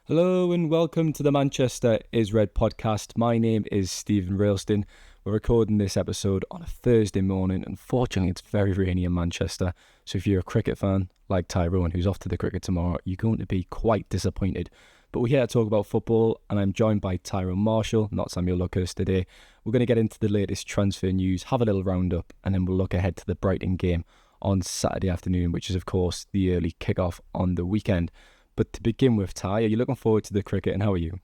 Hello and welcome to the Manchester is Red podcast. My name is Steven Railston. We're recording this episode on a Thursday morning. Unfortunately, it's very rainy in Manchester. So if you're a cricket fan like Tyrone, who's off to the cricket tomorrow, you're going to be quite disappointed. But we're here to talk about football, and I'm joined by Tyrone Marshall, not Samuel Luckhurst today. We're going to get into the latest transfer news, have a little roundup, and then we'll look ahead to the Brighton game on Saturday afternoon, which is, of course, the early kickoff on the weekend. But to begin with, Ty, are you looking forward to the cricket, and how are you?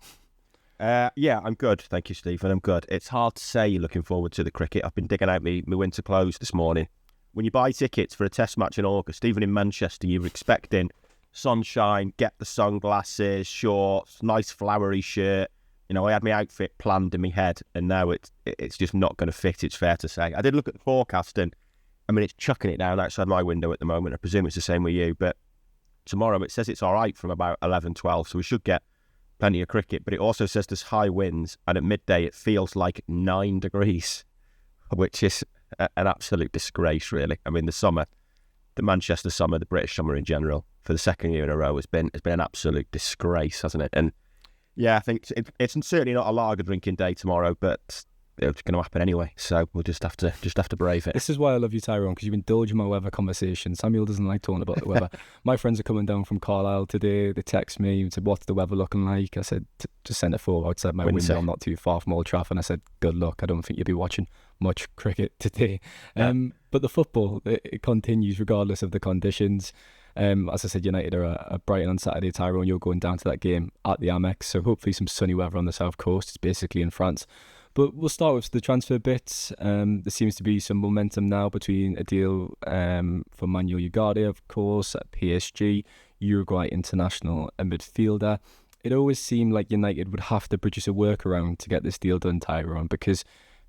Yeah, I'm good. Thank you, Stephen. I'm good. It's hard to say you're looking forward to the cricket. I've been digging out my winter clothes this morning. When you buy tickets for a test match in August, even in Manchester, you're expecting sunshine, get the sunglasses, shorts, nice flowery shirt. You know, I had my outfit planned in my head, and now it's just not going to fit, it's fair to say. I did look at the forecast, and I mean, it's chucking it down outside my window at the moment. I presume it's the same with you, but tomorrow it says it's all right from about 11, 12, so we should get plenty of cricket. But it also says there's high winds, and at midday it feels like 9 degrees, which is an absolute disgrace, really. I mean, the Manchester summer, the British summer in general, for the second year in a row has been an absolute disgrace, hasn't it? And yeah, I think it's certainly not a lager drinking day tomorrow, but it's going to happen anyway, so we'll just have to brave it. This is why I love you, Tyrone, because you indulge in my weather conversation. Samuel doesn't like talking about the weather. My friends are coming down from Carlisle today. They text me and said, "What's the weather looking like?" I said, "Just send a photo outside my window. I'm not too far from Old Trafford." And I said, "Good luck. I don't think you'll be watching much cricket today." Yeah. But the football, it continues regardless of the conditions. As I said, United are at Brighton on Saturday. Tyrone, you're going down to that game at the Amex, so hopefully some sunny weather on the south coast. It's basically in France. But we'll start with the transfer bits. There seems to be some momentum now between a deal for Samuel Ugarte, of course, at PSG, Uruguay international, a midfielder. It always seemed like United would have to produce a workaround to get this deal done, Tyrone, because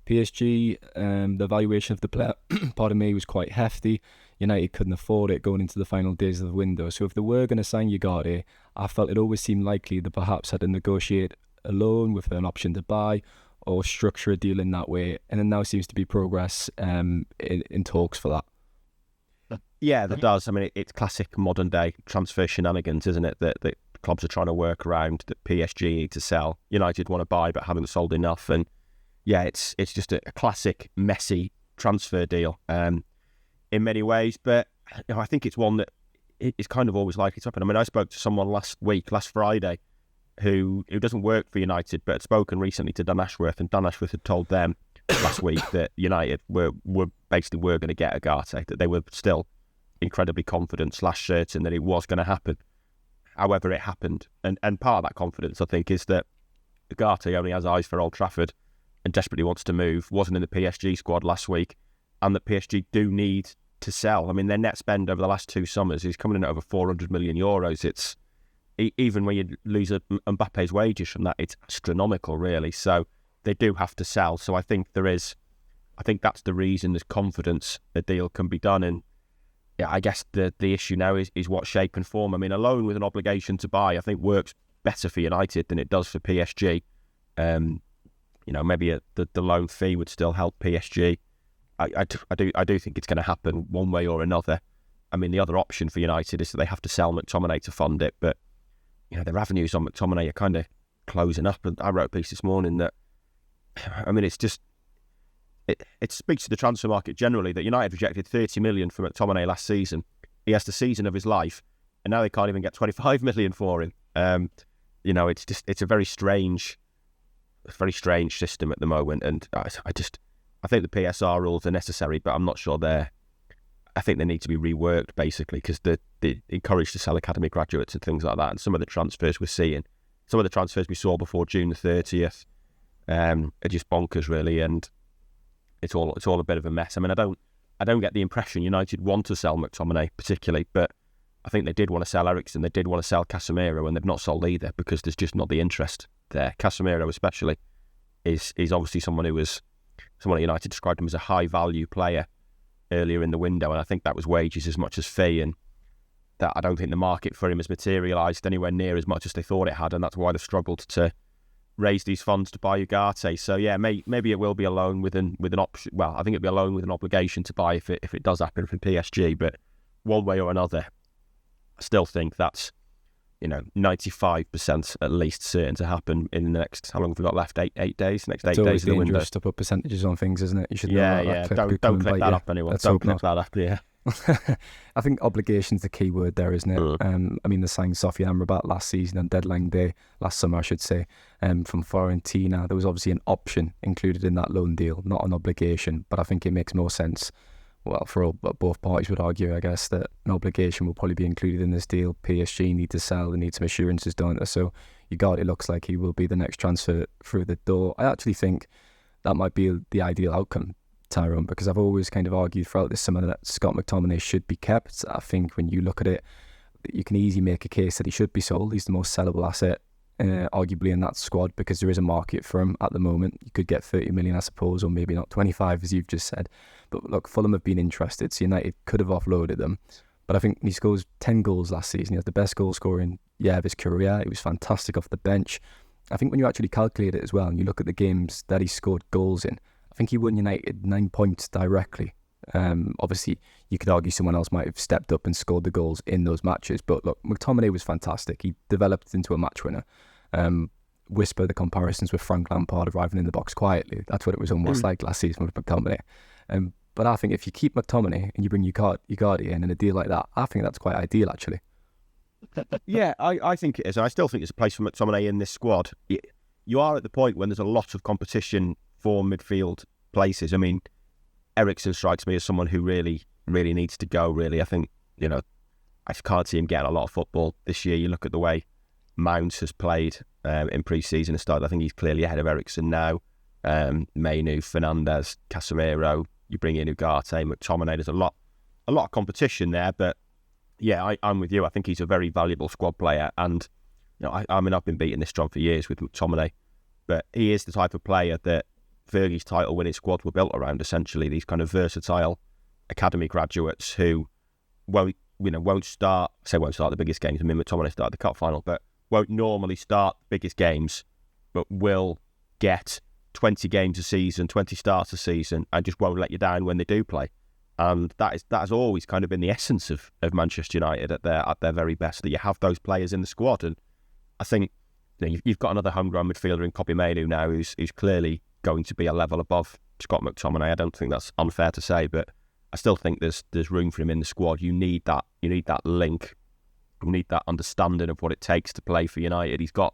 PSG, the valuation of the player, pardon me, was quite hefty. United couldn't afford it going into the final days of the window. So if they were going to sign Ugarte, I felt it always seemed likely they perhaps had to negotiate a loan with an option to buy, or structure a deal in that way, and then now seems to be progress in talks for that. Yeah, that does. I mean, it's classic modern day transfer shenanigans, isn't it? That clubs are trying to work around, that PSG need to sell, United want to buy but haven't sold enough, and yeah, it's just a classic messy transfer deal in many ways. But I think it's one that is kind of always likely to happen. I mean, I spoke to someone last Friday, who doesn't work for United, but had spoken recently to Dan Ashworth, and Dan Ashworth had told them last week that United were going to get Ugarte, that they were still incredibly confident / certain that it was going to happen. However, it happened, and part of that confidence, I think, is that Ugarte only has eyes for Old Trafford and desperately wants to move. Wasn't in the PSG squad last week, and that PSG do need to sell. I mean, their net spend over the last 2 summers is coming in at over 400 million euros. It's even when you lose Mbappe's wages from that, it's astronomical, really. So they do have to sell. So I think that's the reason there's confidence a deal can be done. And yeah, I guess the issue now is what shape and form. I mean, a loan with an obligation to buy, I think, works better for United than it does for PSG. Maybe the loan fee would still help PSG. I do think it's going to happen one way or another. I mean, the other option for United is that they have to sell McTominay to fund it, but their avenues on McTominay are kind of closing up. And I wrote a piece this morning that, I mean, it's just, it speaks to the transfer market generally that United rejected 30 million for McTominay last season. He has the season of his life, and now they can't even get 25 million for him. It's a very strange system at the moment. And I think the PSR rules are necessary, but I'm not sure I think they need to be reworked, basically, because they encourage to sell academy graduates and things like that. And some of the transfers we saw before June the 30th are just bonkers, really. And it's all a bit of a mess. I mean, I don't get the impression United want to sell McTominay particularly, but I think they did want to sell Eriksen, they did want to sell Casemiro, and they've not sold either because there's just not the interest there. Casemiro especially is obviously someone United described him as a high value player earlier in the window, and I think that was wages as much as fee, and that I don't think the market for him has materialised anywhere near as much as they thought it had, and that's why they've struggled to raise these funds to buy Ugarte. So yeah, maybe it will be a loan with an option. Well, I think it'll be a loan with an obligation to buy if it does happen from PSG. But one way or another, I still think that's 95% at least certain to happen in the next, how long have we got left? 8 days? Next 8 It's days always of the window. dangerous to put percentages on things, isn't it? You should know Yeah. Don't click that up, anyone. Don't click that up, yeah. I think obligation's the key word there, isn't it? I mean, they signed Sofyan Amrabat last season on deadline day, last summer, I should say, from Fiorentina. There was obviously an option included in that loan deal, not an obligation, but I think it makes more sense. Well, for both parties would argue, I guess, that an obligation will probably be included in this deal. PSG need to sell, they need some assurances, don't they? So Ugarte looks like he will be the next transfer through the door. I actually think that might be the ideal outcome, Tyrone, because I've always kind of argued throughout this summer that Scott McTominay should be kept. I think when you look at it, you can easily make a case that he should be sold. He's the most sellable asset, arguably, in that squad, because there is a market for him at the moment. You could get 30 million, I suppose, or maybe not 25, as you've just said. But look, Fulham have been interested, so United could have offloaded them. But I think he scores 10 goals last season. He has the best goal scoring of his career. He was fantastic off the bench. I think when you actually calculate it as well, and you look at the games that he scored goals in, I think he won United 9 points directly. Obviously, you could argue someone else might have stepped up and scored the goals in those matches. But look, McTominay was fantastic. He developed into a match winner. Whisper the comparisons with Frank Lampard arriving in the box quietly. That's what it was almost like last season with McTominay. But I think if you keep McTominay and you bring Ugarte in a deal like that, I think that's quite ideal, actually. Yeah, I think it is. I still think there's a place for McTominay in this squad. You are at the point when there's a lot of competition for midfield places. I mean, Eriksen strikes me as someone who really, really needs to go, really. I think, I can't see him getting a lot of football this year. You look at the way Mount has played in pre-season and started. I think he's clearly ahead of Eriksen now. Mainu, Fernandes, Casemiro, you bring in Ugarte, McTominay. There's a lot of competition there, but yeah, I'm with you. I think he's a very valuable squad player, and I mean, I've been beating this drum for years with McTominay, but he is the type of player that Fergie's title-winning squad were built around. Essentially, these kind of versatile academy graduates who won't start the biggest games. I mean, McTominay started the cup final, but won't normally start the biggest games, but will get 20 games a season, 20 starts a season, and just won't let you down when they do play. And that has always kind of been the essence of Manchester United at their very best, that you have those players in the squad. And I think you've got another homegrown midfielder in Kobbie Mainoo now who's clearly going to be a level above Scott McTominay. I don't think that's unfair to say, but I still think there's room for him in the squad. You need that link. You need that understanding of what it takes to play for United. He's got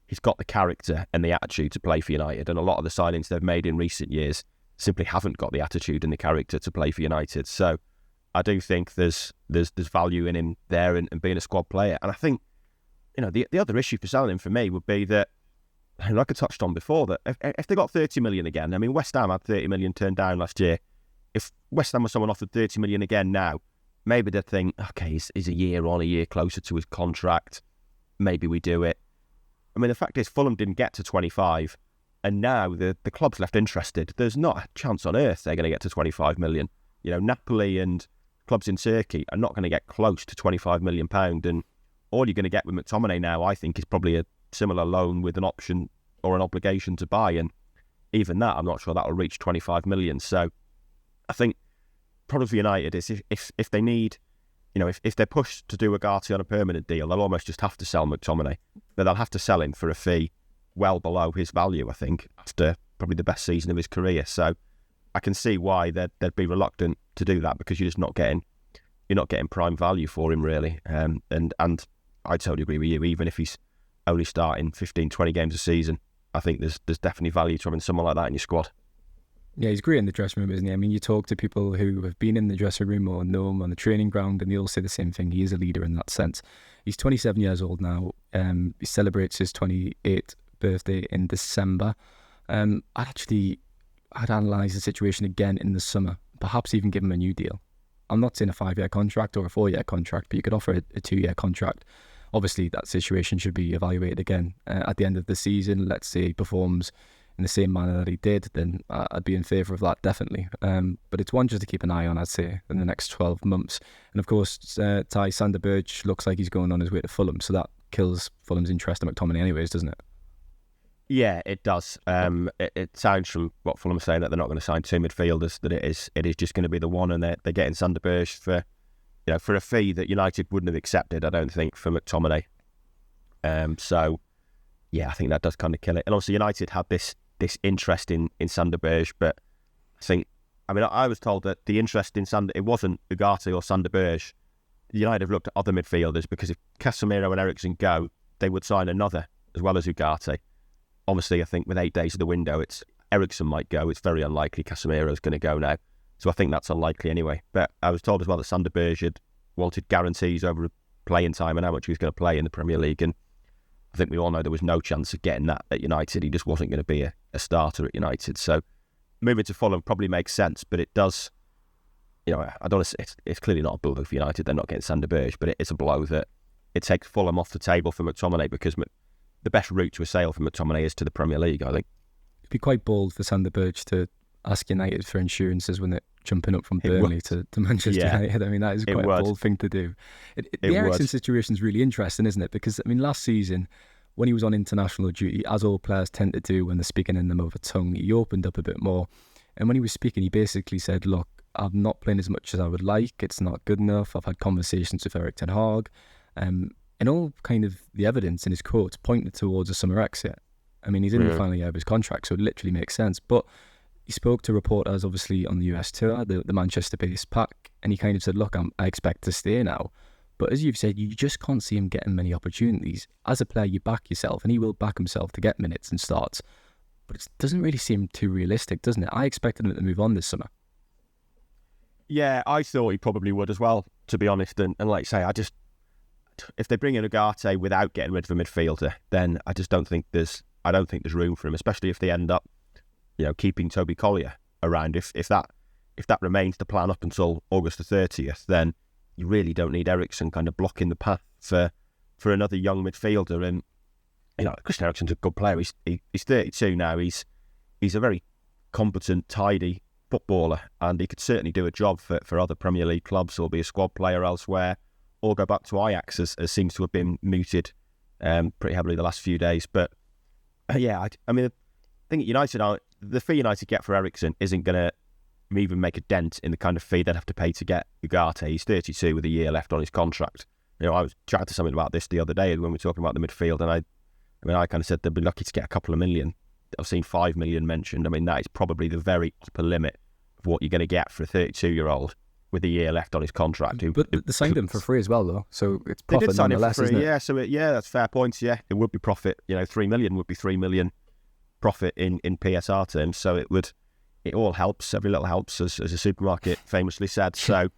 the character and the attitude to play for United, and a lot of the signings they've made in recent years simply haven't got the attitude and the character to play for United. So I do think there's value in him there and being a squad player. And I think the other issue for selling him for me would be that, like I touched on before, that if they got 30 million again, I mean, West Ham had 30 million turned down last year. If West Ham was someone offered 30 million again now, maybe they'd think, okay, he's a year closer to his contract. Maybe we do it. I mean, the fact is, Fulham didn't get to 25, and now the club's left interested. There's not a chance on earth they're going to get to 25 million. Napoli and clubs in Turkey are not going to get close to £25 million, and all you're going to get with McTominay now, I think, is probably a similar loan with an option or an obligation to buy, and even that, I'm not sure that'll reach 25 million. So I think problem for United is if they need, if they're pushed to do Ugarte on a permanent deal, they'll almost just have to sell McTominay, but they'll have to sell him for a fee well below his value, I think, after probably the best season of his career. So I can see why they'd be reluctant to do that, because you're not getting prime value for him, really. And I totally agree with you. Even if he's only starting 15, 20 games a season, I think there's definitely value to having someone like that in your squad. Yeah, he's great in the dressing room, isn't he? I mean, you talk to people who have been in the dressing room or know him on the training ground, and they all say the same thing. He is a leader in that sense. He's 27 years old now. He celebrates his 28th birthday in December. I'd analyse the situation again in the summer, perhaps even give him a new deal. I'm not saying a 5-year contract or a 4-year contract, but you could offer a 2-year contract. Obviously, that situation should be evaluated again at the end of the season. Let's say he performs in the same manner that he did, then I'd be in favour of that, definitely. But it's one just to keep an eye on, I'd say, in the next 12 months. And of course, Sander Berge looks like he's going on his way to Fulham, so that kills Fulham's interest in McTominay anyways, doesn't it? Yeah, it does. It sounds from what Fulham are saying that they're not going to sign 2 midfielders, that it is just going to be the one, and they're getting Sander Berge for a fee that United wouldn't have accepted, I don't think, for McTominay. So, yeah, I think that does kind of kill it. And obviously United had this interest in Sander Berge, but I was told that the interest in Sander, it wasn't Ugarte or Sander Berge. United have looked at other midfielders because if Casemiro and Eriksen go, they would sign another as well as Ugarte. Obviously, I think with 8 days of the window, Eriksen might go. It's very unlikely Casemiro's going to go now. So I think that's unlikely anyway. But I was told as well that Sander Berge had wanted guarantees over playing time and how much he was going to play in the Premier League. And I think we all know there was no chance of getting that at United. He just wasn't going to be a starter at United. So moving to Fulham probably makes sense, but it does... I don't. It's clearly not a blow for United. They're not getting Sander Berge, but it is a blow that it takes Fulham off the table for McTominay, because the best route to a sale for McTominay is to the Premier League, I think. It'd be quite bold for Sander Berge to ask United for insurances when they're jumping up from Burnley to Manchester United. I mean, that is quite a bold thing to do. The Eriksen situation is really interesting, isn't it? Because last season, when he was on international duty, as all players tend to do when they're speaking in the mother tongue, he opened up a bit more. And when he was speaking, he basically said, "Look, I'm not playing as much as I would like. It's not good enough. I've had conversations with Erik ten Hag." And all kind of the evidence in his quotes pointed towards a summer exit. He's in the final year of his contract, so it literally makes sense. But he spoke to reporters, obviously, on the US tour, the Manchester-based pack, and he kind of said, "Look, I expect to stay now." But as you've said, you just can't see him getting many opportunities. As a player, you back yourself, and he will back himself to get minutes and starts. But it doesn't really seem too realistic, doesn't it? I expected him to move on this summer. Yeah, I thought he probably would as well, to be honest. And like I say, if they bring in Ugarte without getting rid of a midfielder, then I just don't think there's room for him, especially if they end up, keeping Toby Collier around. If that remains the plan up until August the 30th, then you really don't need Eriksen kind of blocking the path for another young midfielder. And Christian Eriksen's a good player. He's 32 now. He's a very competent, tidy footballer, and he could certainly do a job for other Premier League clubs, or be a squad player elsewhere, or go back to Ajax, as seems to have been mooted pretty heavily the last few days. But I think the fee United get for Eriksen isn't going to even make a dent in the kind of fee they'd have to pay to get Ugarte. He's 32 with a year left on his contract. I was chatting to something about this the other day when we were talking about the midfield, and I kind of said they'd be lucky to get a couple of million. I've seen 5 million mentioned. That is probably the very upper limit of what you're going to get for a 32-year-old with a year left on his contract. But they signed him for free as well, though, so it's profit nonetheless, isn't it? Yeah, so that's fair points. Yeah, it would be profit. 3 million would be 3 million profit in PSR terms. So it all helps. Every little helps, as a supermarket famously said. So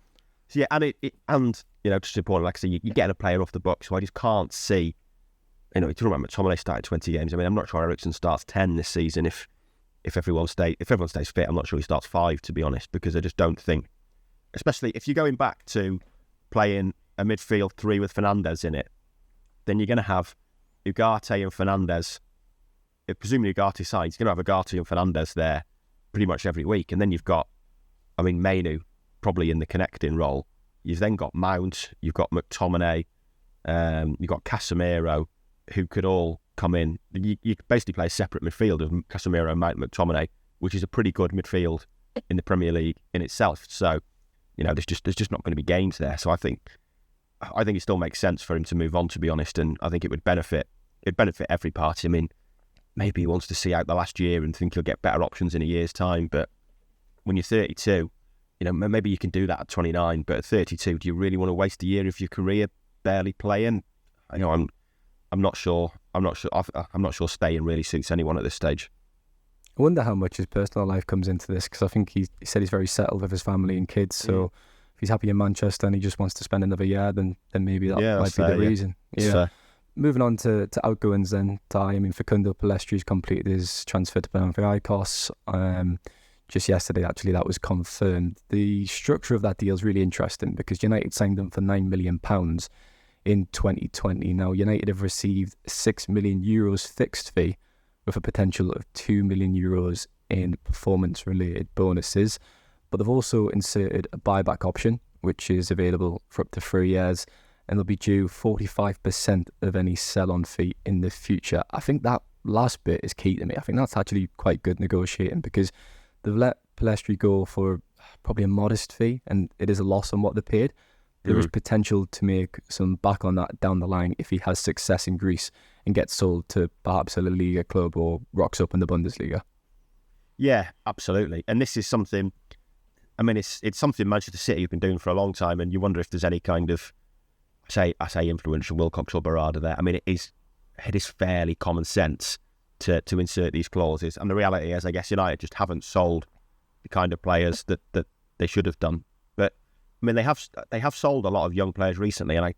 yeah, and just important, like I say, you're getting a player off the books, so I just can't see. You're talking about McTominay started 20 games. I'm not sure Eriksen starts 10 this season. If everyone stays fit, I'm not sure he starts 5, to be honest, because I just don't think, especially if you're going back to playing a midfield 3 with Fernandes in it, then you're going to have Ugarte and Fernandes. Presumably Ugarte signs, you're going to have Ugarte and Fernandes there pretty much every week. And then you've got, Mainu probably in the connecting role. You've then got Mount, you've got McTominay, you've got Casemiro, who could all come in. You basically play a separate midfield of Casemiro, Mount, McTominay, which is a pretty good midfield in the Premier League in itself. So, there's just not going to be games there. So I think it still makes sense for him to move on, to be honest, and I think it'd benefit every party. Maybe he wants to see out the last year and think he'll get better options in a year's time, but when you're 32, maybe you can do that at 29, but at 32, do you really want to waste a year of your career barely playing? I'm not sure. I'm not sure staying really suits anyone at this stage. I wonder how much his personal life comes into this, because I think he said he's very settled with his family and kids. So if he's happy in Manchester and he just wants to spend another year, then maybe that might be the reason. Yeah. Moving on to outgoings then, Ty. Facundo Pellistри's completed his transfer to Panathinaikos. Just yesterday, actually, that was confirmed. The structure of that deal is really interesting, because United signed him for £9 million in 2020. Now, United have received €6 million fixed fee with a potential of €2 million in performance-related bonuses. But they've also inserted a buyback option, which is available for up to 3 years, and they'll be due 45% of any sell-on fee in the future. I think that last bit is key to me. I think that's actually quite good negotiating, because they've let Pellistri go for probably a modest fee, and it is a loss on what they paid. there is potential to make some back on that down the line if he has success in Greece and gets sold to perhaps a La Liga club or rocks up in the Bundesliga. Yeah, absolutely. And this is something, I mean, it's something Manchester City have been doing for a long time, and you wonder if there's any kind of, I say influential Wilcox or Barada there. I mean, it is fairly common sense to insert these clauses. And the reality is, I guess United just haven't sold the kind of players that they should have done. But I mean, they have sold a lot of young players recently, and I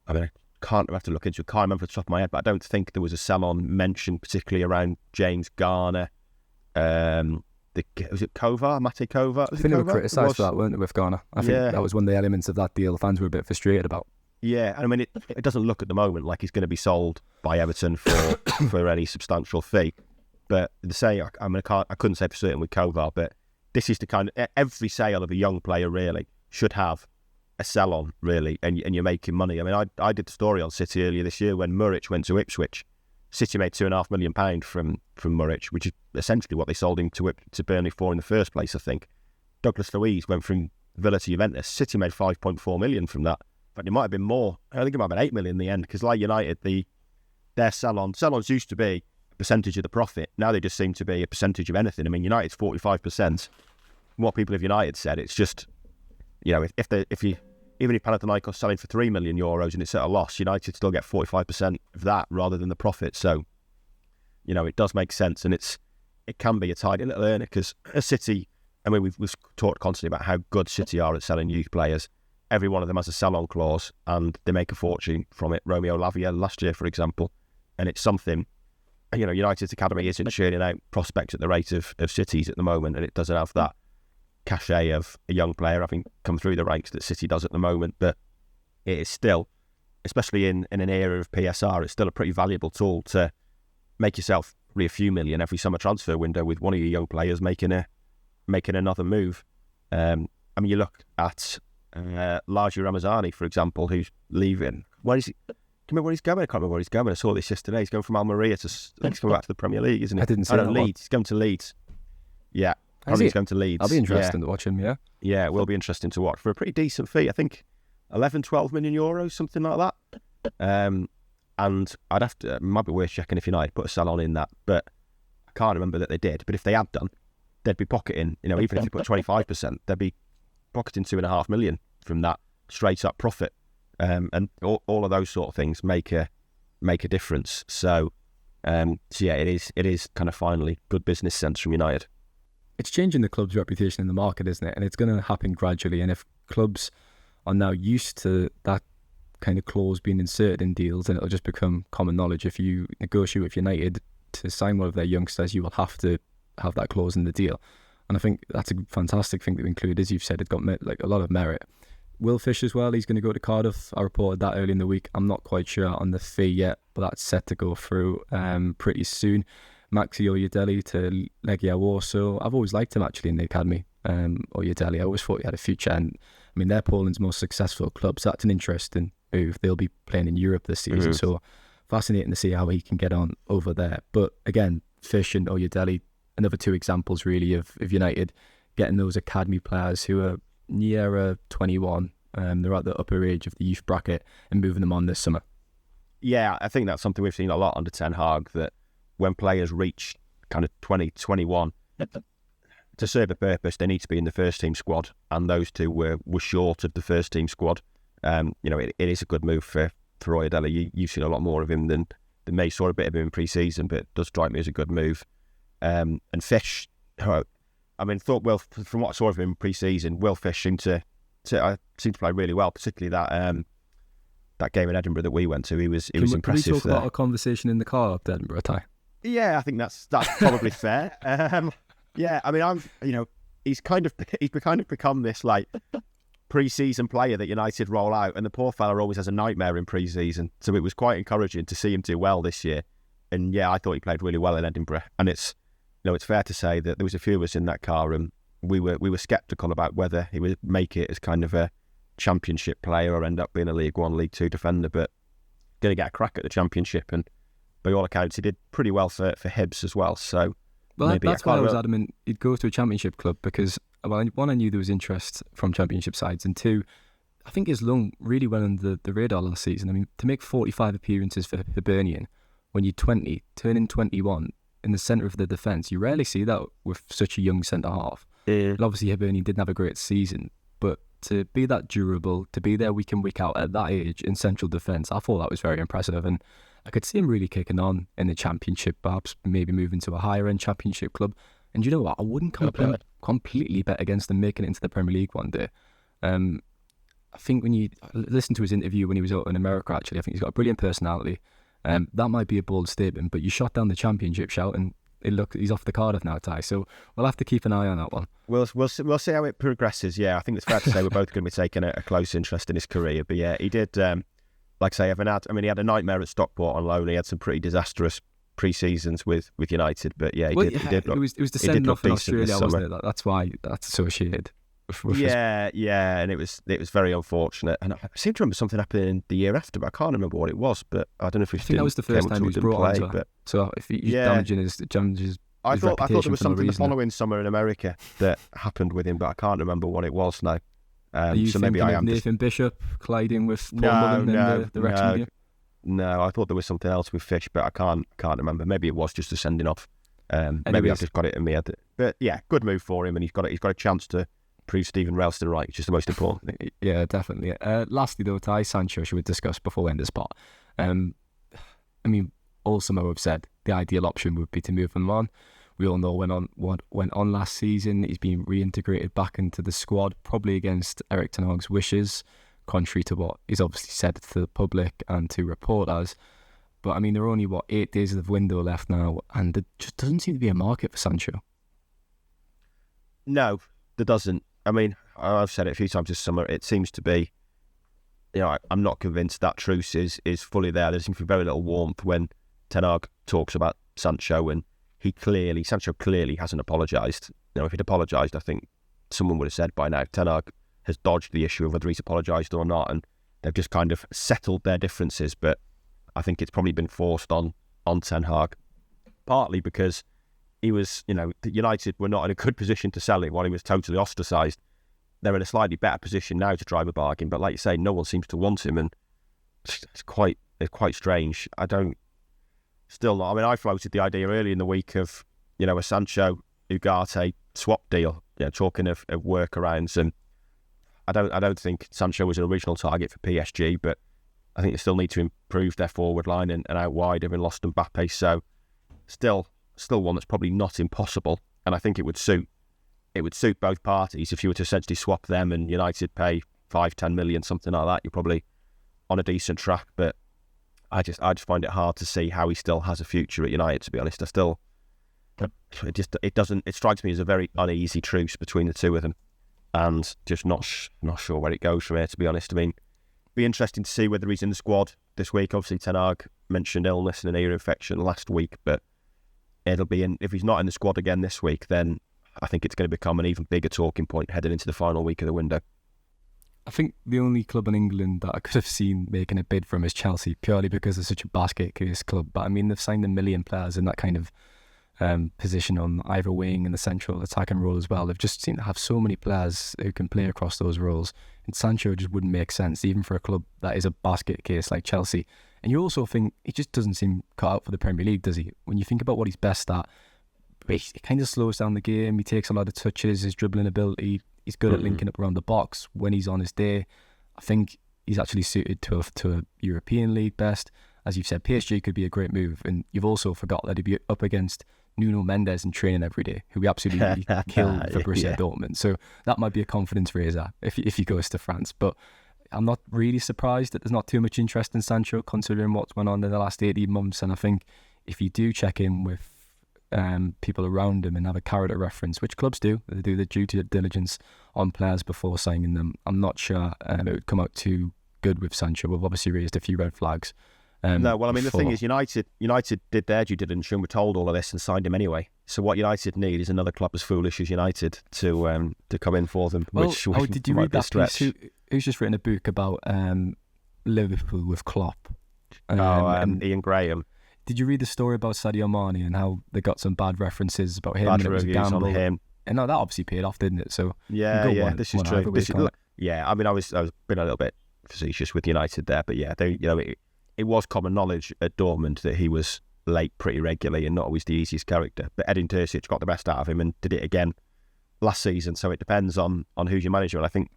have to look into it. Can't remember off the top of my head, but I don't think there was a sell-on mentioned particularly around James Garner. Was it Kovar? Mate Kovar? I think they were criticised for that, weren't they, with Garner? I think that was one of the elements of that deal fans were a bit frustrated about. Yeah, and I mean, it doesn't look at the moment like he's going to be sold by Everton for any substantial fee. But I couldn't say for certain with Kovar, but this is the kind of, every sale of a young player really should have a sell-on, really, and you're making money. I mean, I did the story on City earlier this year when Muric went to Ipswich. City made £2.5 million from Muric, which is essentially what they sold him to Burnley for in the first place, I think. Douglas Luiz went from Villa to Juventus. City made 5.4 million from that. But it might have been more. I think it might have been 8 million in the end, because like United, their sell-ons used to be a percentage of the profit. Now they just seem to be a percentage of anything. I mean, United's 45%. What people of United said, it's just, you know, even if Panathinaikos selling for €3 million and it's at a loss, United still get 45% of that rather than the profit. So, you know, it does make sense, and it can be a tidy little earner, because a City, I mean, we've talked constantly about how good City are at selling youth players. Every one of them has a sell-on clause, and they make a fortune from it. Romeo Lavia last year, for example, and it's something, you know, United's academy isn't churning out prospects at the rate of City's at the moment, and it doesn't have that cachet of a young player having come through the ranks that City does at the moment. But it is still, especially in an era of PSR, it's still a pretty valuable tool to make yourself a few million every summer transfer window with one of your young players making another move. I mean, you look at Largi Ramazani, for example, who's leaving. Where is he? Do you remember where he's going? I can't remember where he's going. I saw this yesterday. He's going from Almeria he's coming back to the Premier League, isn't he? I didn't see that. Leeds. He's going to Leeds. Yeah. He's going to Leeds. I'll be interested to watch him, yeah. Yeah, it will be interesting to watch for a pretty decent fee. I think 11-12 million euros, something like that. And it might be worth checking if United put a sell-on in that, but I can't remember that they did. But if they had done, they'd be pocketing, you know, even if they put 25%, they'd be pocketing 2.5 million from that straight up profit. And all of those sort of things make a difference. So yeah, it is kind of finally good business sense from United. It's changing the club's reputation in the market, isn't it? And it's going to happen gradually. And if clubs are now used to that kind of clause being inserted in deals, then it'll just become common knowledge. If you negotiate with United to sign one of their youngsters, you will have to have that clause in the deal. And I think that's a fantastic thing to include. As you've said, it's got like a lot of merit. Will Fish as well, he's going to go to Cardiff. I reported that early in the week. I'm not quite sure on the fee yet, but that's set to go through pretty soon. Maxi Oyedele to Legia Warsaw. I've always liked him actually in the academy. Oyedele, I always thought he had a future, and I mean they're Poland's most successful club, so that's an interesting move. They'll be playing in Europe this season, so fascinating to see how he can get on over there. But again, Fish and Oyedele, another two examples really of United getting those academy players who are nearer 21. They're at the upper age of the youth bracket and moving them on this summer. Yeah, I think that's something we've seen a lot under Ten Hag, that when players reach kind of 20, 21, to serve a purpose, they need to be in the first team squad, and those two were short of the first team squad. You know, it is a good move for Oyedele. You've seen a lot more of him than me. Saw a bit of him in pre-season, but it does strike me as a good move. And Fish, I mean, from what I saw of him in pre-season, Will Fish seemed to play really well, particularly that game in Edinburgh that we went to. He was impressive. Can we talk about a conversation in the car up to Edinburgh, Ty? Yeah, I think that's probably fair. Yeah, I mean, he's kind of become this like pre-season player that United roll out, and the poor fella always has a nightmare in pre-season. So it was quite encouraging to see him do well this year. And yeah, I thought he played really well in Edinburgh. And it's fair to say that there was a few of us in that car, and we were sceptical about whether he would make it as kind of a Championship player or end up being a League One, League Two defender, but going to get a crack at the Championship, and by all accounts, he did pretty well for Hibs as well. So, that's why I was adamant he'd go to a Championship club, because, well, one, I knew there was interest from Championship sides, and two, I think his loan really went under the radar last season. I mean, to make 45 appearances for Hibernian when you're 20, turning 21 in the centre of the defence, you rarely see that with such a young centre-half. Yeah. And obviously, Hibernian didn't have a great season, but to be that durable, to be there week in, week out at that age in central defence, I thought that was very impressive. And I could see him really kicking on in the Championship, perhaps maybe moving to a higher-end Championship club. And you know what? I wouldn't completely bet against them making it into the Premier League one day. I think when you listen to his interview when he was out in America, actually, I think he's got a brilliant personality. That might be a bold statement, but you shot down the Championship shout, and he's off the Cardiff now, Ty. So we'll have to keep an eye on that one. We'll see how it progresses. Yeah, I think it's fair to say we're both going to be taking a close interest in his career. But yeah, he did, like I say, he had a nightmare at Stockport on loan. He had some pretty disastrous pre-seasons with United, but yeah, he did. It was the sending off in Australia, wasn't it? That's why that's associated. Yeah, and it was very unfortunate. And I seem to remember something happening the year after, but I can't remember what it was. But I don't know if I think that was the first time he was brought on. But so if he's damaging his I thought there was something the reason. following summer in America that happened with him, but I can't remember what it was now. Are you thinking of Nathan Bishop colliding with Paul Mullen in the Wrexham game? No, I thought there was something else with Fish, but I can't remember. Maybe it was just a sending off. Maybe I've just got it in my head. But yeah, good move for him, and he's got a chance to prove Steven Railston right, which is the most important thing. Yeah, definitely. Lastly, though, Ty, Sancho, should we discuss before we end this part? I mean, all Samo have said the ideal option would be to move him on. We all know what went on last season. He's been reintegrated back into the squad, probably against Erik ten Hag's wishes, contrary to what he's obviously said to the public and to reporters. But I mean, there are only 8 days of the window left now, and there just doesn't seem to be a market for Sancho. No, there doesn't. I mean, I've said it a few times this summer. It seems to be, I'm not convinced that truce is fully there. There seems to be very little warmth when Ten Hag talks about Sancho, and Sancho clearly hasn't apologised. If he'd apologised, I think someone would have said by now. Ten Hag has dodged the issue of whether he's apologised or not, and they've just kind of settled their differences. But I think it's probably been forced on Ten Hag, partly because he was, United were not in a good position to sell him while he was totally ostracised. They're in a slightly better position now to drive a bargain, but like you say, no one seems to want him, and it's quite strange. I floated the idea early in the week of, a Sancho Ugarte swap deal, talking of workarounds, and I don't think Sancho was an original target for PSG, but I think they still need to improve their forward line and out wide, having lost Mbappe, so still one that's probably not impossible, and I think it would suit both parties if you were to essentially swap them and United pay 5-10 million, something like that. You're probably on a decent track, but I just find it hard to see how he still has a future at United, to be honest. It strikes me as a very uneasy truce between the two of them, and just not sure where it goes from here, to be honest. I mean, be interesting to see whether he's in the squad this week. Obviously, Ten Hag mentioned illness and an ear infection last week, but if he's not in the squad again this week, then I think it's going to become an even bigger talking point heading into the final week of the window. I think the only club in England that I could have seen making a bid for him is Chelsea, purely because they're such a basket case club. But I mean, they've signed 1 million players in that kind of position on either wing and the central attacking role as well. They've just seemed to have so many players who can play across those roles. And Sancho just wouldn't make sense, even for a club that is a basket case like Chelsea. And you also think he just doesn't seem cut out for the Premier League, does he? When you think about what he's best at, he kind of slows down the game. He takes a lot of touches, his dribbling ability. He's good at linking up around the box when he's on his day. I think he's actually suited to a European League best. As you've said, PSG could be a great move. And you've also forgot that he'd be up against Nuno Mendes in training every day, who we absolutely killed for Borussia Dortmund. So that might be a confidence raiser if he goes to France. But I'm not really surprised that there's not too much interest in Sancho, considering what's went on in the last 18 months. And I think if you do check in with people around him and have a character reference, which clubs do, they do the due diligence on players before signing them, I'm not sure it would come out too good with Sancho. We've obviously raised a few red flags. No, well, I mean, the thing is, United did their due diligence and were told all of this and signed him anyway. So what United need is another club as foolish as United to come in for them. Well, which did you read that piece? Who's just written a book about Liverpool with Klopp? Ian Graham. Did you read the story about Sadio Mane and how they got some bad references about him? Bad and it was a reviews gamble on him. And no, that obviously paid off, didn't it? So this is true. Yeah, I mean, I was been a little bit facetious with United there, but yeah, it was common knowledge at Dortmund that he was late pretty regularly and not always the easiest character. But Edin Terzic got the best out of him and did it again last season. So it depends on who's your manager. And I think,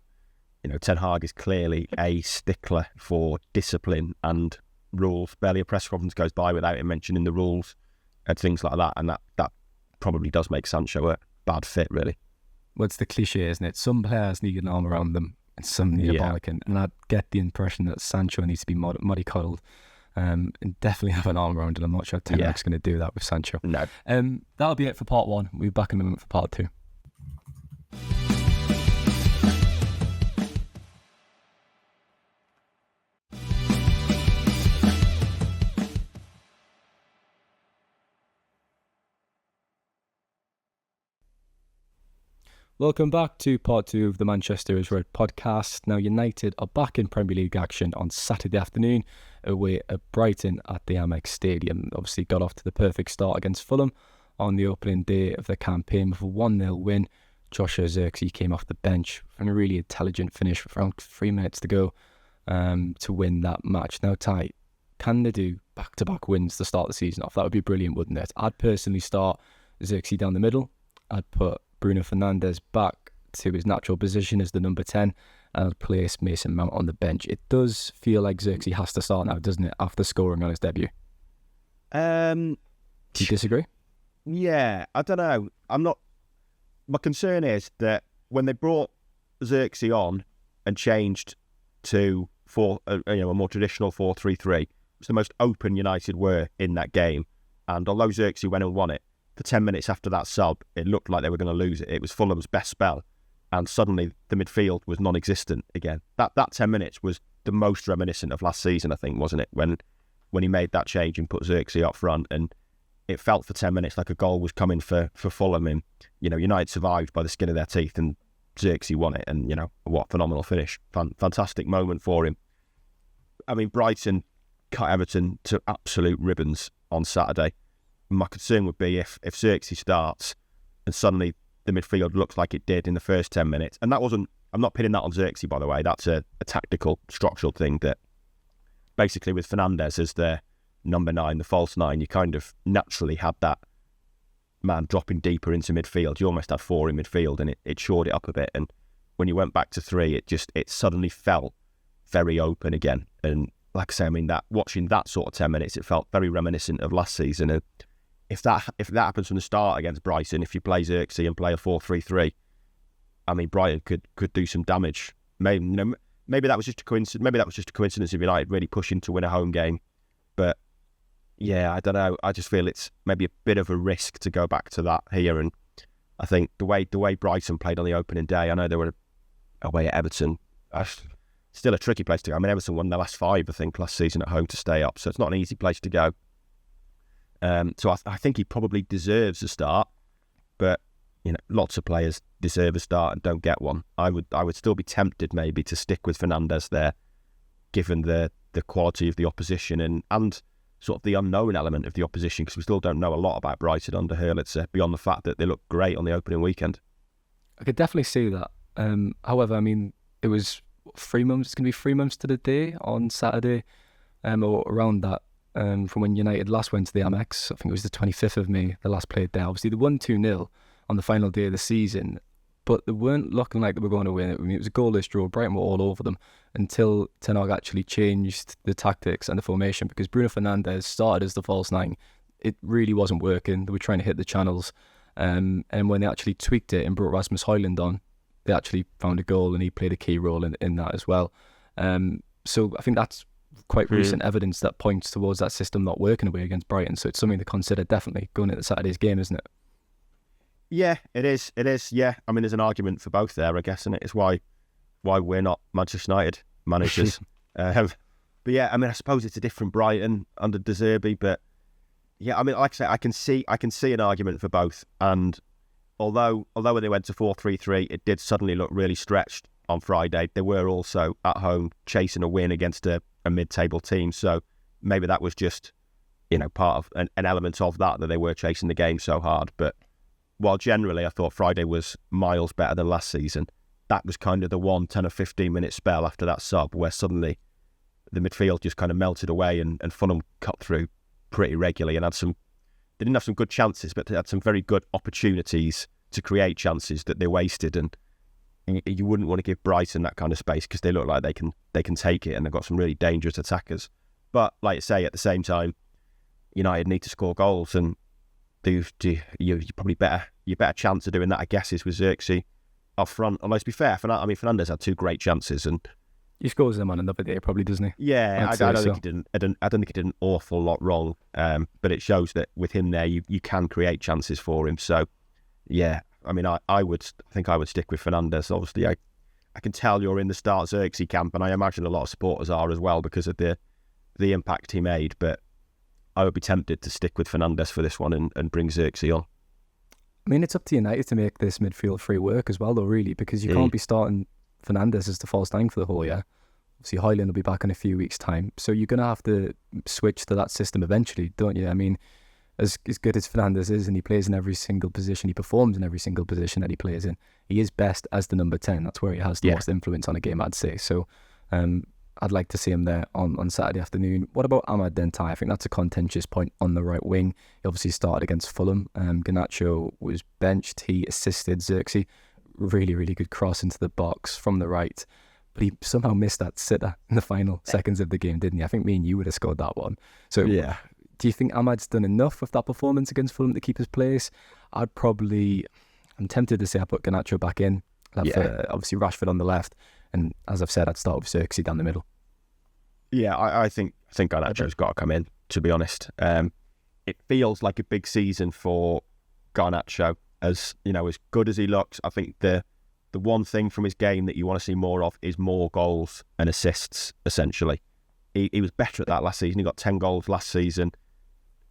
Ten Hag is clearly a stickler for discipline and rules. Barely a press conference goes by without him mentioning the rules and things like that. And that probably does make Sancho a bad fit, really. Well, it's the cliche, isn't it? Some players need an arm around them and some need a bollocking. And I get the impression that Sancho needs to be mollycoddled and definitely have an arm around him. I'm not sure Ten Hag's going to do that with Sancho. No. That'll be it for part 1. We'll be back in a moment for part 2. Welcome back to part 2 of the Manchester is Red podcast. Now, United are back in Premier League action on Saturday afternoon away at Brighton at the Amex Stadium. Obviously got off to the perfect start against Fulham on the opening day of the campaign with a 1-0 win. Joshua Zirkzee came off the bench from a really intelligent finish with around 3 minutes to go to win that match. Now, Ty, can they do back-to-back wins to start the season off? That would be brilliant, wouldn't it? I'd personally start Zirkzee down the middle. I'd put Bruno Fernandes back to his natural position as the number 10 and place Mason Mount on the bench. It does feel like Zirkzee has to start now, doesn't it, after scoring on his debut? Do you disagree? Yeah, I don't know. My concern is that when they brought Zirkzee on and changed to a more traditional 4-3-3, it was the most open United were in that game. And although Zirkzee went and won it, for 10 minutes after that sub, it looked like they were going to lose it. It was Fulham's best spell. And suddenly the midfield was non-existent again. That 10 minutes was the most reminiscent of last season, I think, wasn't it? When he made that change and put Zirkzee up front. And it felt for 10 minutes like a goal was coming for Fulham. And, United survived by the skin of their teeth and Zirkzee won it. And, what a phenomenal finish. Fantastic moment for him. I mean, Brighton cut Everton to absolute ribbons on Saturday. My concern would be if Zirkzee starts and suddenly the midfield looks like it did in the first 10 minutes. And I'm not pinning that on Zirkzee, by the way. That's a tactical, structural thing that basically with Fernandes as the number 9, the false 9, you kind of naturally had that man dropping deeper into midfield. You almost had 4 in midfield and it shored it up a bit. And when you went back to 3, it suddenly felt very open again. And like I say, watching that sort of 10 minutes, it felt very reminiscent of last season. And if that happens from the start against Brighton, if you play Zirkzee and play a 4-3-3, Brighton could do some damage. Maybe that was just a coincidence. Maybe that was just a coincidence of United really pushing to win a home game. But yeah, I don't know. I just feel it's maybe a bit of a risk to go back to that here. And I think the way Brighton played on the opening day, I know they were away at Everton. Still a tricky place to go. Everton won their last 5, I think, last season at home to stay up. So it's not an easy place to go. So I think he probably deserves a start, but lots of players deserve a start and don't get one. I would still be tempted maybe to stick with Fernandes there, given the quality of the opposition and sort of the unknown element of the opposition, because we still don't know a lot about Brighton under Hurlitzer beyond the fact that they look great on the opening weekend. I could definitely see that. However, it was 3 months. It's going to be 3 months to the day on Saturday, or around that. From when United last went to the Amex. I think it was the 25th of May, the last played there. Obviously, they won 2-0 on the final day of the season, but they weren't looking like they were going to win it. It was a goalless draw. Brighton were all over them until Ten Hag actually changed the tactics and the formation, because Bruno Fernandes started as the false 9. It really wasn't working. They were trying to hit the channels. And when they actually tweaked it and brought Rasmus Højlund on, they actually found a goal and he played a key role in that as well. So I think that's quite recent evidence that points towards that system not working away against Brighton. So it's something to consider definitely going into Saturday's game, isn't it? Yeah, it is. Yeah, there's an argument for both there, I guess, and it is why we're not Manchester United managers. But yeah, I suppose it's a different Brighton under De Zerbi, but yeah, like I say, I can see an argument for both. And although when they went to 4-3-3, it did suddenly look really stretched on Friday. They were also at home chasing a win against a mid-table team, so maybe that was just part of an element of that they were chasing the game so hard. But while generally I thought Friday was miles better than last season, that was kind of the 10 or 15 minute spell after that sub where suddenly the midfield just kind of melted away and Fulham cut through pretty regularly and they didn't have some good chances, but they had some very good opportunities to create chances that they wasted. And you wouldn't want to give Brighton that kind of space because they look like they can take it, and they've got some really dangerous attackers. But like I say, at the same time, United need to score goals, and you probably your better chance of doing that, I guess, is with Xerxes up front. Although to be fair, Fernandes had 2 great chances, and he scores them on another day, probably, doesn't he? Yeah, I don't think he didn't. I don't think he did an awful lot wrong. But it shows that with him there, you can create chances for him. So, yeah, I mean, I think I would stick with Fernandes. Obviously, I can tell you're in the start Xerxes camp, and I imagine a lot of supporters are as well because of the impact he made. But I would be tempted to stick with Fernandes for this one and bring Xerxes on. I mean, it's up to United to make this midfield free work as well, though, really, because you can't be starting Fernandes as the false nine for the whole year. Obviously, Højlund will be back in a few weeks' time, so you're going to have to switch to that system eventually, don't you? I mean, as good as Fernandes is, and he plays in every single position, he performs in every single position that he plays in, he is best as the number 10. That's where he has the most influence on a game, I'd say. So I'd like to see him there on Saturday afternoon. What about Amad Dentai? I think that's a contentious point on the right wing. He obviously started against Fulham. Garnacho was benched. He assisted Xerxes. Really, really good cross into the box from the right. But he somehow missed that sitter in the final seconds of the game, didn't he? I think me and you would have scored that one. So yeah. Do you think Ahmad's done enough with that performance against Fulham to keep his place? I'm tempted to say I put Garnacho back in. Obviously Rashford on the left. And as I've said, I'd start with Xerxes down the middle. Yeah, I think Garnacho's got to come in, to be honest. It feels like a big season for Garnacho. As good as he looks, I think the one thing from his game that you want to see more of is more goals and assists, essentially. He was better at that last season. He got 10 goals last season,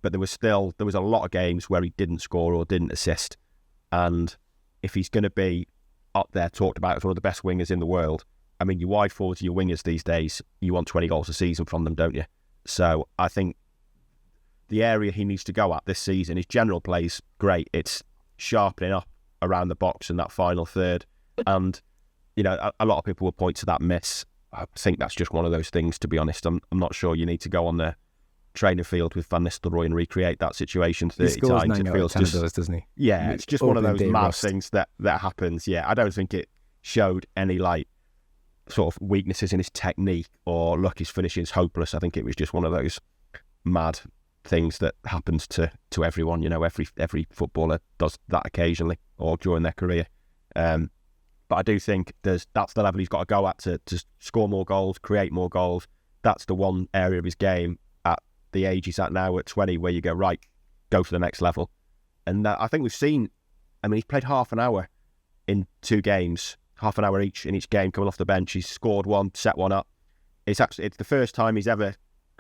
but there was a lot of games where he didn't score or didn't assist. And if he's going to be up there talked about as one of the best wingers in the world, I mean, your wide forwards, your wingers these days, you want 20 goals a season from them, don't you? So I think the area he needs to go at this season, his general play's great. It's sharpening up around the box in that final third. And, a lot of people will point to that miss. I think that's just one of those things, to be honest. I'm not sure you need to go on the training field with Van Nistelrooy and recreate that situation 30 times. It feels just, doesn't he? Yeah, it's just one of those mad things that happens. Yeah, I don't think it showed any sort of weaknesses in his technique or look, his finishing's hopeless. I think it was just one of those mad things that happens to everyone. Every footballer does that occasionally or during their career. But I do think that's the level he's got to go at to score more goals, create more goals. That's the one area of his game at the age he's at now at 20 where you go, right, go to the next level. And I think we've seen, he's played half an hour in 2 games, half an hour each in each game coming off the bench. He's scored one, set one up. It's the first time he's ever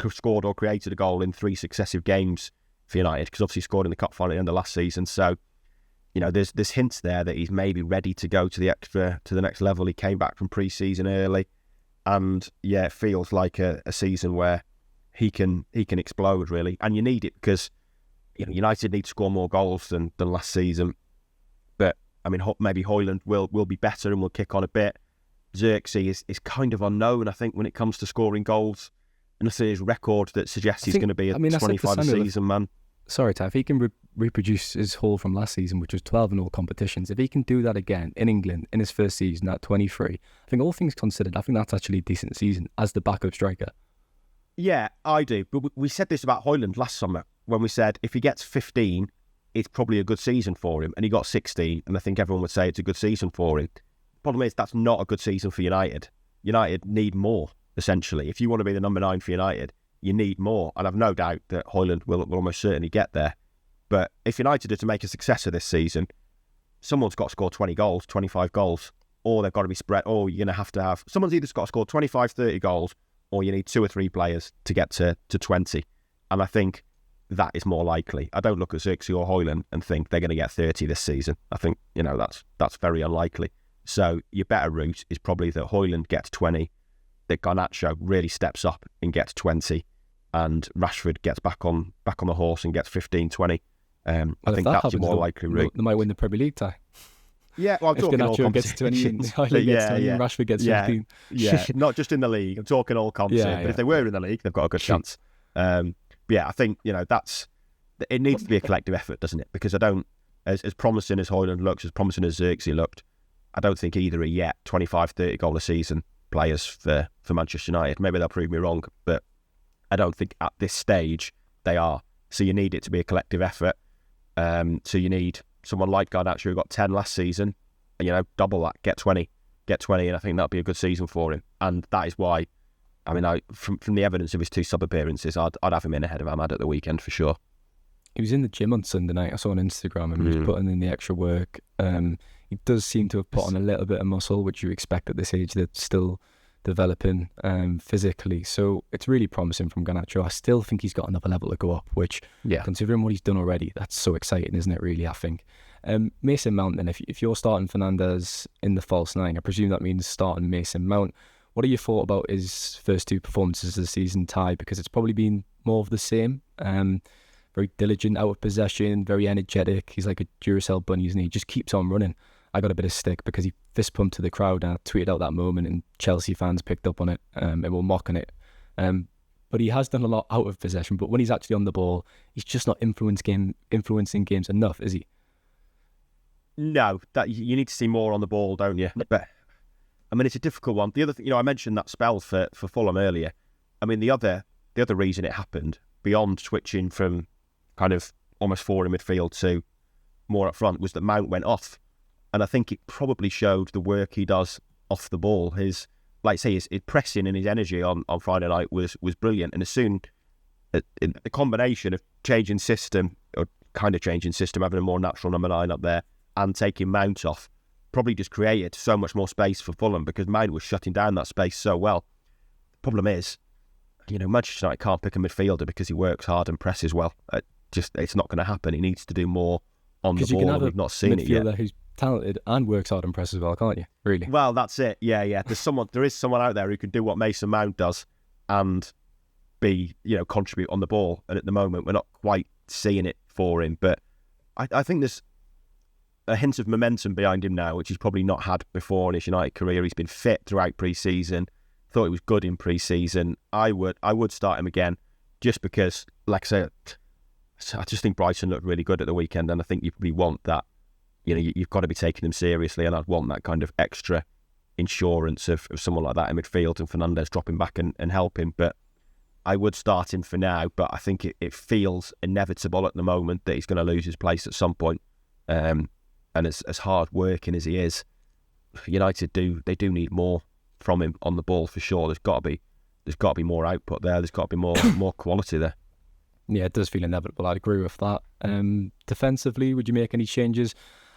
scored or created a goal in 3 successive games for United, because obviously he scored in the cup final at the end of last season. So, there's hints there that he's maybe ready to go to the next level. He came back from pre-season early, and yeah, it feels like a season where he can explode really, and you need it because United need to score more goals than last season. But maybe Højlund will be better and will kick on a bit. Xerxes is kind of unknown, I think, when it comes to scoring goals. And I see his record that suggests he's going to be a 25 a season man. Sorry, Ty, if he can reproduce his haul from last season, which was 12 in all competitions, if he can do that again in England in his first season at 23, I think all things considered, I think that's actually a decent season as the backup striker. Yeah, I do. But we said this about Højlund last summer when we said if he gets 15, it's probably a good season for him. And he got 16, and I think everyone would say it's a good season for him. The problem is that's not a good season for United. United need more, essentially. If you want to be the number 9 for United, you need more. And I've no doubt that Højlund will almost certainly get there. But if United are to make a success of this season, someone's got to score 20 goals, 25 goals, or they've got to be spread, or you're going to have someone's either got to score 25, 30 goals, or you need 2 or 3 players to get to 20. And I think that is more likely. I don't look at Xerxes or Højlund and think they're going to get 30 this season. I think, that's very unlikely. So your better route is probably that Højlund gets 20, that Garnacho really steps up and gets 20, and Rashford gets back on the horse and gets 15, 20. I think that's a more likely route. They might win the Premier League tie. Yeah, well, I'm if talking all Garnacho gets 20 and competitions. Haaland gets 20 and Rashford gets 15. Yeah, not just in the league. I'm talking all comps here. But if they were in the league, they've got a good chance. But yeah, I think, it needs to be a collective effort, doesn't it? Because I don't, as promising as Højlund looks, as promising as Xerxes looked, I don't think either are yet 25, 30 goal a season players for Manchester United. Maybe they'll prove me wrong, but I don't think at this stage they are. So you need it to be a collective effort. So you need someone like Garnacho who got 10 last season, and double that, get 20, and I think that'd be a good season for him. And that is why, from the evidence of his 2 sub appearances, I'd have him in ahead of Ahmad at the weekend for sure. He was in the gym on Sunday night. I saw on Instagram and he was putting in the extra work. He does seem to have put on a little bit of muscle, which you expect at this age. They're still developing physically. So it's really promising from Garnacho. I still think he's got another level to go up, which, considering what he's done already, that's so exciting, isn't it, really, I think. Mason Mount, then, if you're starting Fernandes in the false 9, I presume that means starting Mason Mount. What are your thoughts about his first 2 performances of the season, Ty? Because it's probably been more of the same. Very diligent, out of possession, very energetic. He's like a Duracell bunny, isn't he? He just keeps on running. I got a bit of stick because he fist pumped to the crowd, and I tweeted out that moment, and Chelsea fans picked up on it and were mocking it. But he has done a lot out of possession. But when he's actually on the ball, he's just not influencing games enough, is he? No, that you need to see more on the ball, don't you? But it's a difficult one. The other thing, I mentioned that spell for Fulham earlier. The other reason it happened, beyond switching from kind of almost 4 in midfield to more up front, was that Mount went off. And I think it probably showed the work he does off the ball. His pressing and his energy on Friday night was brilliant. And as soon the combination of changing system, having a more natural number 9 up there and taking Mount off, probably just created so much more space for Fulham, because Mount was shutting down that space so well. The problem is, Manchester United can't pick a midfielder because he works hard and presses well. It's not going to happen. He needs to do more on the ball, and we've not seen it yet. Who's talented and works hard and presses well, can't you? Really? Well, that's it. Yeah. There is someone out there who can do what Mason Mount does and be, contribute on the ball. And at the moment, we're not quite seeing it for him. But I think there's a hint of momentum behind him now, which he's probably not had before in his United career. He's been fit throughout pre-season. Thought he was good in pre-season. I would start him again, just because, like I said, I just think Brighton looked really good at the weekend, and I think you probably want that. You've got to be taking them seriously, and I'd want that kind of extra insurance of someone like that in midfield, and Fernandes dropping back and helping. But I would start him for now, but I think it feels inevitable at the moment that he's going to lose his place at some point. And as hard working as he is, United do need more from him on the ball for sure. There's got to be more output there. There's got to be more quality there. Yeah, it does feel inevitable. I'd agree with that. Defensively, would you make any changes?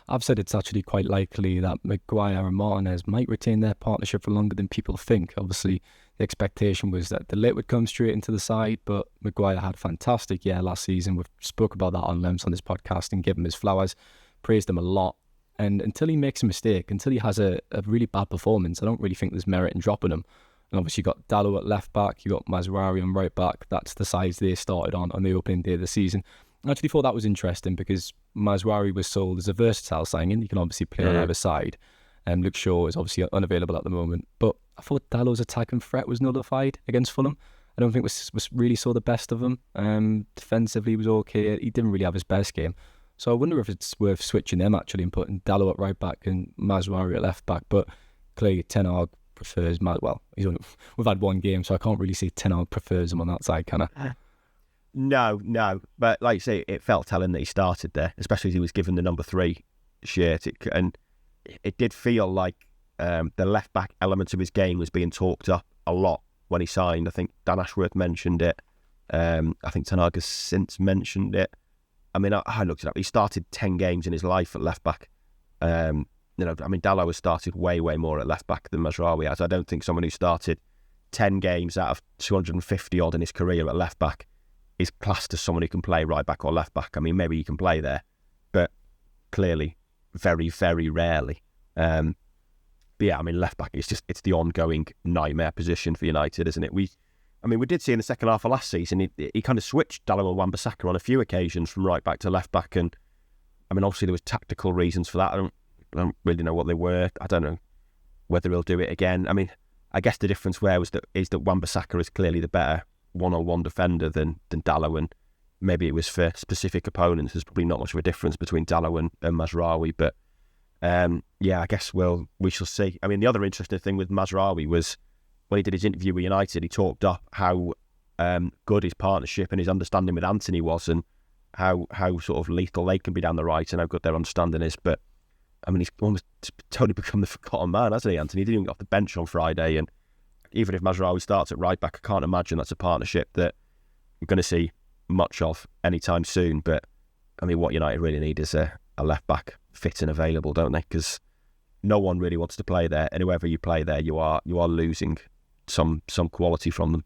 I've said it's actually quite likely that Maguire and Martinez might retain their partnership for longer than people think. Obviously, the expectation was that De Ligt would come straight into the side, but Maguire had a fantastic year last season. We've spoke about that on length on this podcast and give him his flowers, praised him a lot. And until he makes a mistake, until he has a really bad performance, I don't really think there's merit in dropping him. And obviously, you got Dalot at left back, you got Mazraoui on right back. That's the sides they started on the opening day of the season. I actually thought that was interesting because Mazraoui was sold as a versatile signing. You can obviously play on either side. And Luke Shaw is obviously unavailable at the moment. But I thought Dalot's attacking threat was nullified against Fulham. I don't think was really saw the best of him. Defensively, he was okay. He didn't really have his best game. So I wonder if it's worth switching them actually and putting Dalot at right back and Mazraoui at left back. But clearly, Ten Hag prefers we've had one game, so I can't really say Ten Hag prefers him on that side, can I? No. But like you say, it felt telling that he started there, especially as he was given the number 3 shirt. It did feel like the left back element of his game was being talked up a lot when he signed. I think Dan Ashworth mentioned it. I think Ten Hag has since mentioned it. I looked it up. He started 10 games in his life at left back. Dalot has started way more at left back than Mazraoui has. I don't think someone who started 10 games out of 250 odd in his career at left back is classed as someone who can play right back or left back. Maybe he can play there, but clearly very, very rarely. Left back, it's the ongoing nightmare position for United, isn't it? We did see in the second half of last season, he kind of switched Dalot and Wan-Bissaka on a few occasions from right back to left back, and obviously there was tactical reasons for that. I don't really know what they were. I don't know whether he'll do it again. I mean, I guess the difference is that Wan-Bissaka is clearly the better one-on-one defender than Dalot, and maybe it was for specific opponents. There's probably not much of a difference between Dalot and Mazraoui, but I guess we shall see. I mean, the other interesting thing with Mazraoui was when he did his interview with United, he talked up how good his partnership and his understanding with Anthony was, and how sort of lethal they can be down the right, and how good their understanding is. But I mean, he's almost totally become the forgotten man, hasn't he, Anthony? He didn't even get off the bench on Friday, and even if Mazraoui starts at right back, I can't imagine that's a partnership that we're going to see much of anytime soon. But I mean, what United really need is a left back fit and available, don't they? Because no one really wants to play there, and whoever you play there, you are losing some quality from them.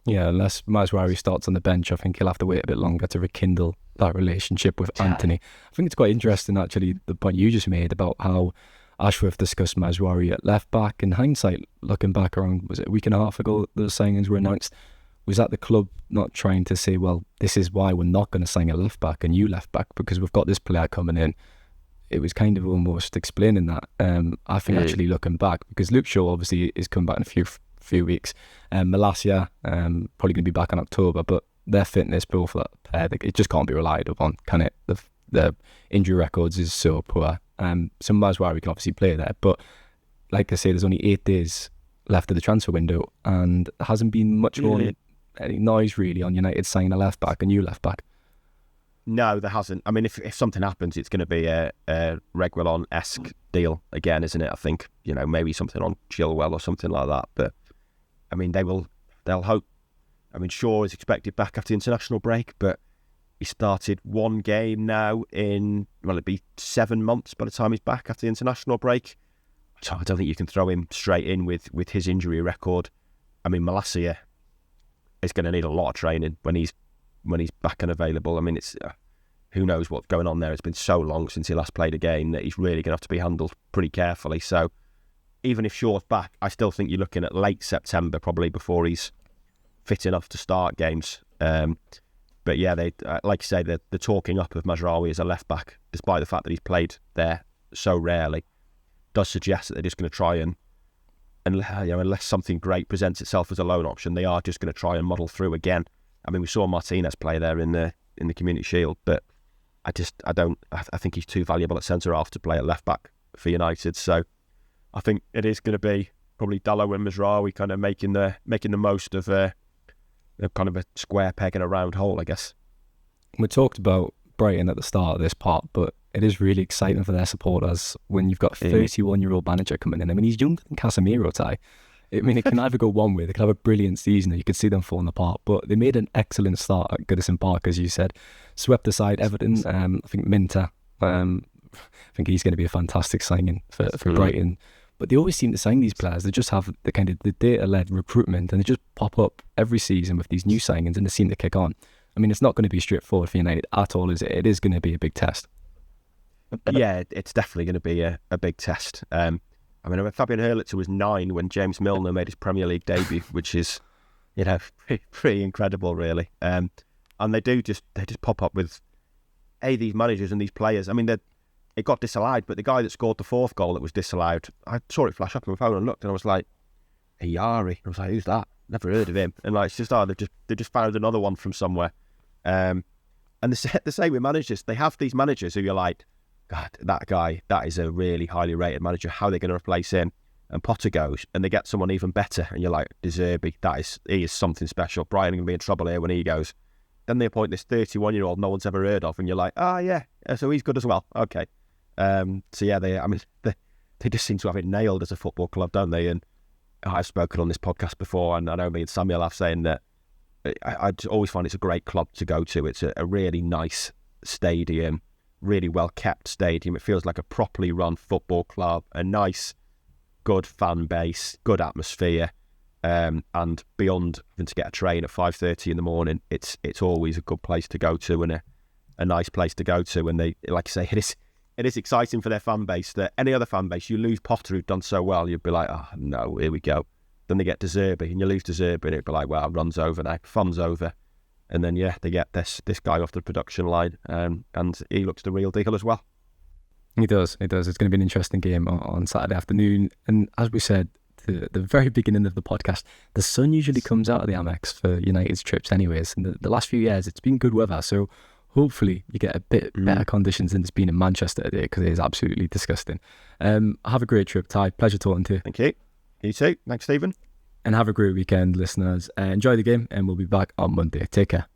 Yeah, unless Mazraoui starts on the bench, I think he'll have to wait a bit longer to rekindle that relationship with Anthony. I think it's quite interesting, actually, the point you just made about how Ashworth discussed Mazraoui at left back. In hindsight, looking back around, was it a week and a half ago the signings were announced? Was that the club not trying to say, well, this is why we're not going to sign a left back, a new left back, because we've got this player coming in? It was kind of almost explaining that. I think actually looking back, because Luke Shaw obviously is coming back in a few weeks. Malacia probably going to be back in October, but their fitness profile, it just can't be relied upon, can it? The injury records is so poor. So Mazraoui can obviously play there, but like I say, there's only 8 days left of the transfer window, and there hasn't been much more any noise really on United signing a left back, a new left back. No, there hasn't. I mean, if something happens, it's going to be a Reguilon-esque deal again, isn't it? I think, maybe something on Chilwell or something like that. But I mean, they'll hope. I mean, Shaw is expected back after the international break, but he started one game now in, it'll be 7 months by the time he's back after the international break. So I don't think you can throw him straight in with his injury record. I mean, Malacia is going to need a lot of training when he's back and available. I mean, it's who knows what's going on there. It's been so long since he last played a game that he's really going to have to be handled pretty carefully. So even if Shaw's back, I still think you're looking at late September probably before he's fit enough to start games. But yeah, they like you say, the talking up of Mazraoui as a left back, despite the fact that he's played there so rarely, does suggest that they're just going to try and unless something great presents itself as a loan option, they are just going to try and muddle through again. I mean, we saw Martinez play there in the Community Shield, but I think he's too valuable at centre half to play at left back for United. So I think it is going to be probably Dalot and Mazraoui kind of making the most of a kind of a square peg in a round hole, I guess. We talked about Brighton at the start of this part, but it is really exciting for their supporters when you've got a 31-year-old manager coming in. I mean, he's younger than Casemiro, Ty. I mean, it can either go one way. They could have a brilliant season, or you could see them falling apart. But they made an excellent start at Goodison Park, as you said. Swept aside Everton. I think Minter. I think he's going to be a fantastic signing for Brighton. But they always seem to sign these players. They just have the kind of the data-led recruitment, and they just pop up every season with these new signings, and they seem to kick on. I mean, it's not going to be straightforward for United at all, is it? It is going to be a big test. Yeah, it's definitely going to be a big test. I mean, Fabian Hurlitzer was 9 when James Milner made his Premier League debut, which is, pretty incredible, really. And they just pop up with these managers and these players. I mean, it got disallowed, but the guy that scored the 4th goal that was disallowed, I saw it flash up on my phone and looked, and I was like, Ugarte. I was like, who's that? Never heard of him. And like, it's just they just found another one from somewhere. And the same with managers. They have these managers who you're like, God, that guy, that is a really highly rated manager. How are they going to replace him? And Potter goes, and they get someone even better, and you're like, De Zerbi, he is something special. Brighton are going to be in trouble here when he goes. Then they appoint this 31-year-old no one's ever heard of, and you're like, so he's good as well. Okay. So yeah, they just seem to have it nailed as a football club, don't they? And I've spoken on this podcast before, and I know me and Samuel have saying that I always find it's a great club to go to. It's a really nice stadium, really well kept stadium. It feels like a properly run football club, a nice, good fan base, good atmosphere, and beyond having to get a train at 5:30 in the morning, it's always a good place to go to and a nice place to go to. And they, like I say, it is exciting for their fan base. That any other fan base, you lose Potter, who'd done so well, you'd be like, oh no, here we go. Then they get De Zerbi, and you lose De Zerbi, and it'd be like, well, run's over now, fun's over. And then they get this guy off the production line, and he looks the real deal as well. He does. It's going to be an interesting game on Saturday afternoon. And as we said, the very beginning of the podcast, the sun usually comes out of the Amex for United's trips anyways. And the last few years, it's been good weather. So hopefully you get a bit better conditions than it's been in Manchester today, because it is absolutely disgusting. Have a great trip, Ty. Pleasure talking to you. Thank you. You too. Thanks, Stephen. And have a great weekend, listeners. Enjoy the game, and we'll be back on Monday. Take care.